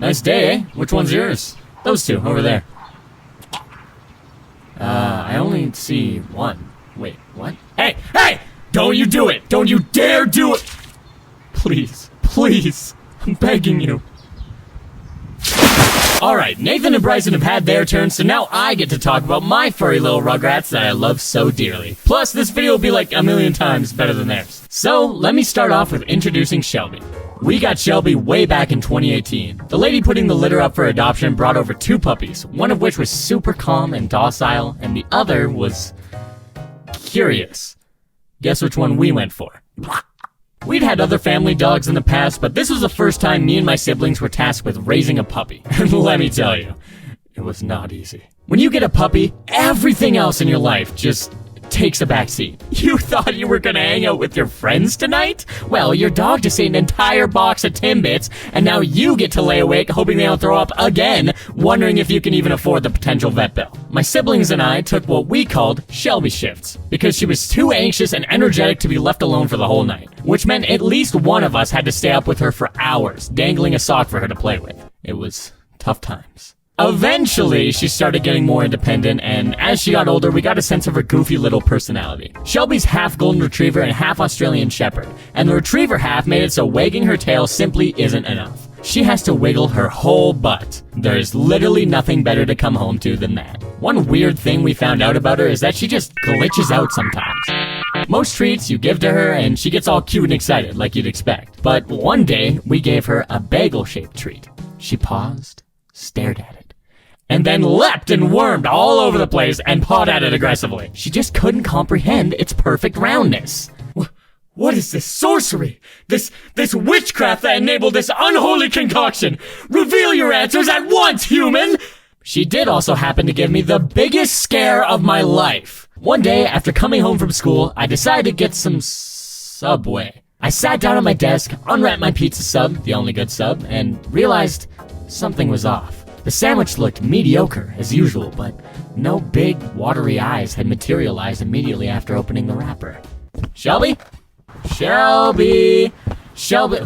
Nice day, eh? Which one's yours? Those two, over there. I only see one. Wait, what? Hey! Hey! Don't you do it! Don't you dare do it! Please, please, I'm begging you. Alright, Nathan and Bryson have had their turn, so now I get to talk about my furry little rugrats that I love so dearly. Plus, this video will be like a million times better than theirs. So, let me start off with introducing Shelby. We got Shelby way back in 2018. The lady putting the litter up for adoption brought over 2 puppies, one of which was super calm and docile, and the other was curious. Guess which one we went for? We'd had other family dogs in the past, but this was the first time me and my siblings were tasked with raising a puppy. And let me tell you, it was not easy. When you get a puppy, everything else in your life just takes a backseat. You thought you were gonna hang out with your friends tonight? Well, your dog just ate an entire box of Timbits, and now you get to lay awake hoping they don't throw up again, wondering if you can even afford the potential vet bill. My siblings and I took what we called Shelby shifts, because she was too anxious and energetic to be left alone for the whole night, which meant at least one of us had to stay up with her for hours, dangling a sock for her to play with. It was tough times. Eventually, she started getting more independent, and as she got older, we got a sense of her goofy little personality. Shelby's half golden retriever and half Australian shepherd, and the retriever half made it so wagging her tail simply isn't enough. She has to wiggle her whole butt. There's literally nothing better to come home to than that. One weird thing we found out about her is that she just glitches out sometimes. Most treats you give to her and she gets all cute and excited like you'd expect. But one day, we gave her a bagel-shaped treat. She paused, stared at it, and then leapt and wormed all over the place and pawed at it aggressively. She just couldn't comprehend its perfect roundness. What is this sorcery? This witchcraft that enabled this unholy concoction? Reveal your answers at once, human! She did also happen to give me the biggest scare of my life. One day, after coming home from school, I decided to get some Subway. I sat down at my desk, unwrapped my pizza sub, the only good sub, and realized something was off. The sandwich looked mediocre, as usual, but no big, watery eyes had materialized immediately after opening the wrapper. Shelby? Shelby! Shelby!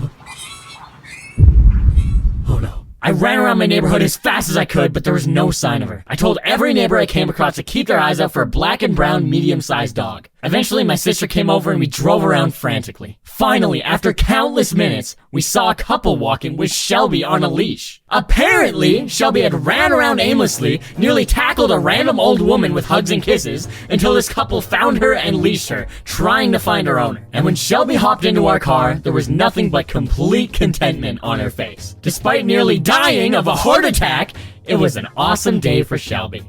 Oh no. I ran around my neighborhood as fast as I could, but there was no sign of her. I told every neighbor I came across to keep their eyes out for a black and brown medium-sized dog. Eventually, my sister came over and we drove around frantically. Finally, after countless minutes, we saw a couple walking with Shelby on a leash. Apparently, Shelby had ran around aimlessly, nearly tackled a random old woman with hugs and kisses, until this couple found her and leashed her, trying to find her owner. And when Shelby hopped into our car, there was nothing but complete contentment on her face. Despite nearly dying of a heart attack, it was an awesome day for Shelby.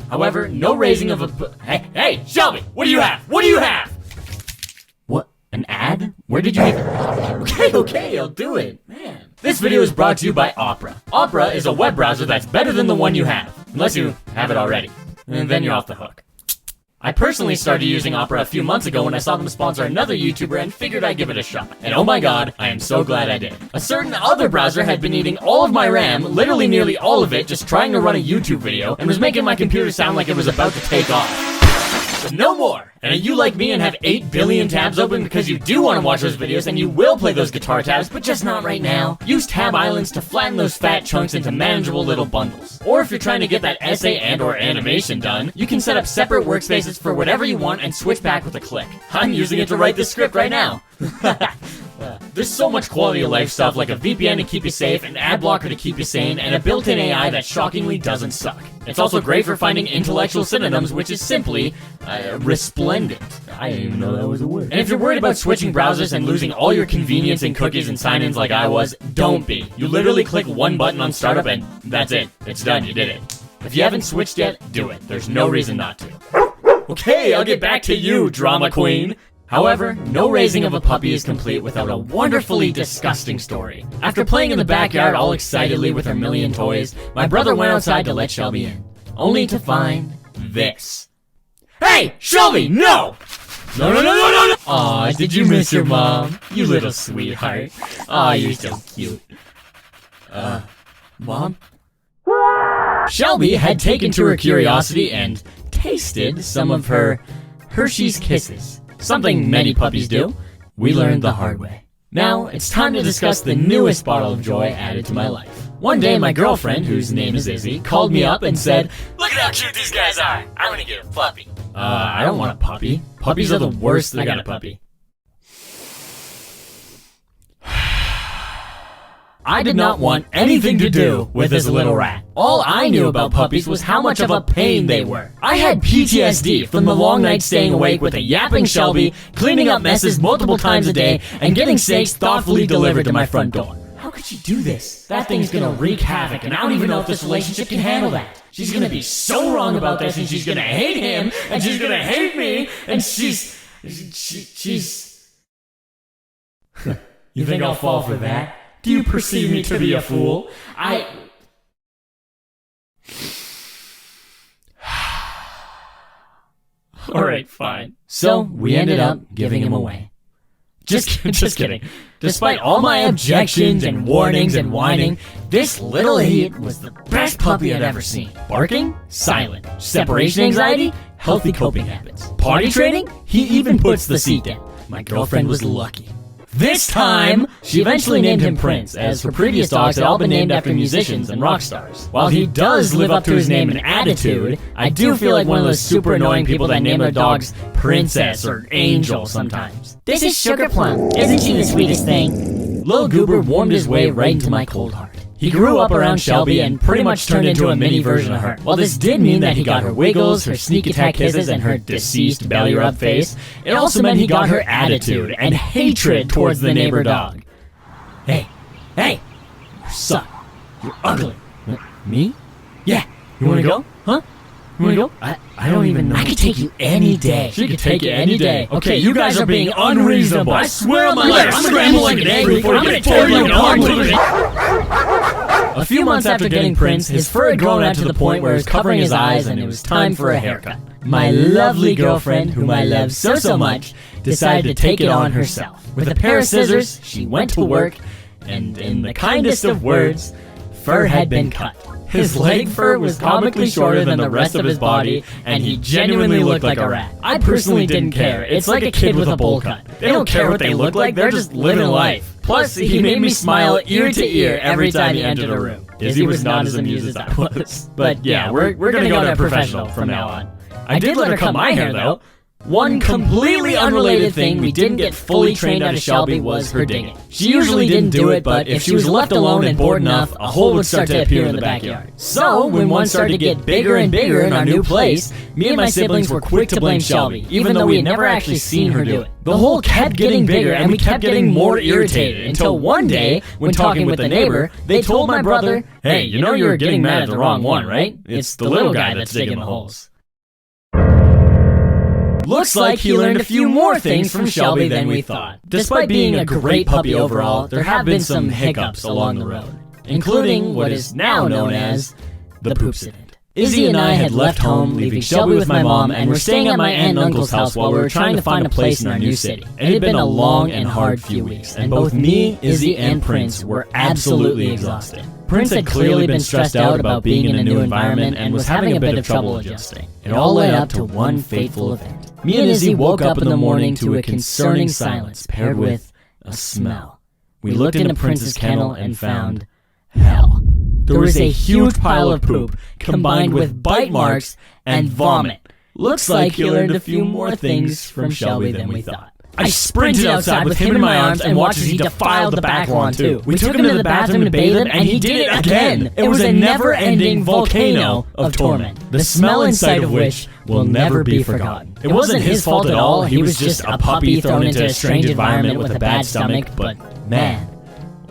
However, no raising of a... Hey, Shelby, what do you have? What do you have? What? An ad? Where did you even... Okay, I'll do it. Man. This video is brought to you by Opera. Opera is a web browser that's better than the one you have. Unless you have it already. And then you're off the hook. I personally started using Opera a few months ago when I saw them sponsor another YouTuber and figured I'd give it a shot. And oh my god, I am so glad I did. A certain other browser had been eating all of my RAM, literally nearly all of it, just trying to run a YouTube video, and was making my computer sound like it was about to take off. But no more! And are you like me and have 8 billion tabs open because you do want to watch those videos and you will play those guitar tabs, but just not right now? Use tab islands to flatten those fat chunks into manageable little bundles. Or if you're trying to get that essay and or animation done, you can set up separate workspaces for whatever you want and switch back with a click. I'm using it to write this script right now. There's so much quality of life stuff like a VPN to keep you safe, an ad blocker to keep you sane, and a built-in AI that shockingly doesn't suck. It's also great for finding intellectual synonyms, which is simply resplendent. I didn't even know that was a word. And if you're worried about switching browsers and losing all your convenience and cookies and sign-ins like I was, don't be. You literally click one button on startup and that's it. It's done. You did it. If you haven't switched yet, do it. There's no reason not to. Okay, I'll get back to you, drama queen. However, no raising of a puppy is complete without a wonderfully disgusting story. After playing in the backyard all excitedly with her million toys, my brother went outside to let Shelby in, only to find this. Hey, Shelby, no! No. Aw, did you miss your mom? You little sweetheart. Aw, you're so cute. Mom? Shelby had taken to her curiosity and tasted some of her Hershey's Kisses. Something many puppies do. We learned the hard way. Now, it's time to discuss the newest bottle of joy added to my life. One day, my girlfriend, whose name is Izzy, called me up and said, "Look at how cute these guys are. I want to get a puppy." I don't want a puppy. Puppies are the worst. I got a puppy. I did not want anything to do with this little rat. All I knew about puppies was how much of a pain they were. I had PTSD from the long nights staying awake with a yapping Shelby, cleaning up messes multiple times a day, and getting steaks thoughtfully delivered to my front door. How could she do this? That thing's gonna wreak havoc, and I don't even know if this relationship can handle that. She's gonna be so wrong about this, and she's gonna hate him, and she's gonna hate me, and she's... You think I'll fall for that? Do you perceive me to be a fool? Alright, fine. So, we ended up giving him away. Just kidding. Despite all my objections and warnings and whining, this little idiot was the best puppy I'd ever seen. Barking? Silent. Separation anxiety? Healthy coping habits. Potty training? He even puts the seat down. My girlfriend was lucky. This time, she eventually named him Prince, as her previous dogs had all been named after musicians and rock stars. While he does live up to his name and attitude, I do feel like one of those super annoying people that name their dogs Princess or Angel sometimes. This is Sugar Plum. Isn't she the sweetest thing? Lil Goober warmed his way right into my cold heart. He grew up around Shelby and pretty much turned into a mini version of her. While this did mean that he got her wiggles, her sneak attack kisses, and her deceased belly rub face, it also meant he got her attitude and hatred towards the neighbor dog. Hey, you suck. You're ugly. Me? Yeah. You wanna go? Huh? You wanna go? I don't even know. I could take you any day. She could take you any day. Okay, you guys are being unreasonable. I swear on my life, I'm scramble like an egg before you get tear you apart. A few months after getting Prince, his fur had grown out to the point where it was covering his eyes and it was time for a haircut. My lovely girlfriend, whom I love so much, decided to take it on herself. With a pair of scissors, she went to work, and in the kindest of words, fur had been cut. His leg fur was comically shorter than the rest of his body, and he genuinely looked like a rat. I personally didn't care. It's like a kid with a bowl cut. They don't care what they look like, they're just living life. Plus, he made me smile ear to ear every time he entered a room. Izzy was not as amused as I was. But yeah, we're gonna go to professional from now on. I did let her cut my hair though. One completely unrelated thing we didn't get fully trained out of Shelby was her digging. She usually didn't do it, but if she was left alone and bored enough, a hole would start to appear in the backyard. So, when one started to get bigger and bigger in our new place, me and my siblings were quick to blame Shelby, even though we had never actually seen her do it. The hole kept getting bigger and we kept getting more irritated, until one day, when talking with the neighbor, they told my brother, "Hey, you know you were getting mad at the wrong one, right? It's the little guy that's digging the holes." Looks like he learned a few more things from Shelby than we thought. Despite being a great puppy overall, there have been some hiccups along the road, including what is now known as the poopsident. Izzy and I had left home, leaving Shelby with my mom, and were staying at my aunt and uncle's house while we were trying to find a place in our new city. It had been a long and hard few weeks, and both me, Izzy, and Prince were absolutely exhausted. Prince had clearly been stressed out about being in a new environment and was having a bit of trouble adjusting. It all led up to one fateful event. Me and Izzy woke up in the morning to a concerning silence paired with a smell. We looked into Prince's kennel and found hell. There was a huge pile of poop combined with bite marks and vomit. Looks like he learned a few more things from Shelby than we thought. I sprinted outside with him in my arms and watched as he defiled the back lawn too. We took him to the bathroom to bathe him, and he did it again. It was a never-ending volcano of torment, the smell and sight of which will never be forgotten. It wasn't his fault at all. He was just a puppy thrown into a strange environment with a bad stomach, but man,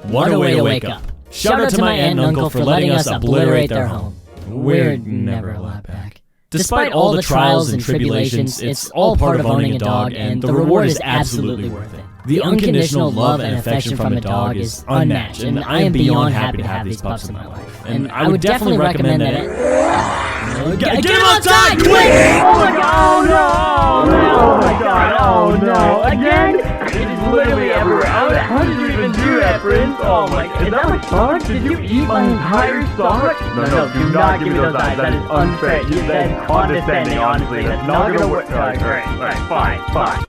what a way to wake up. Shout out to my aunt and uncle for letting us obliterate their home. We're never allowed back. Despite all the trials and tribulations, it's all part of owning a dog, and the reward is absolutely worth it. The unconditional love and affection from a dog is unmatched, and I am beyond happy to have these pups in my life. And I would definitely recommend that get him outside, quick! Oh my god, oh no! Oh my god, oh no! Again? It's literally everywhere. How did you even do that, Prince? Oh my god, is that my stomach? Did you eat my entire stomach? No, do not give me those eyes. That is unfair. You said condescending, honestly. That's not gonna work. Alright, fine.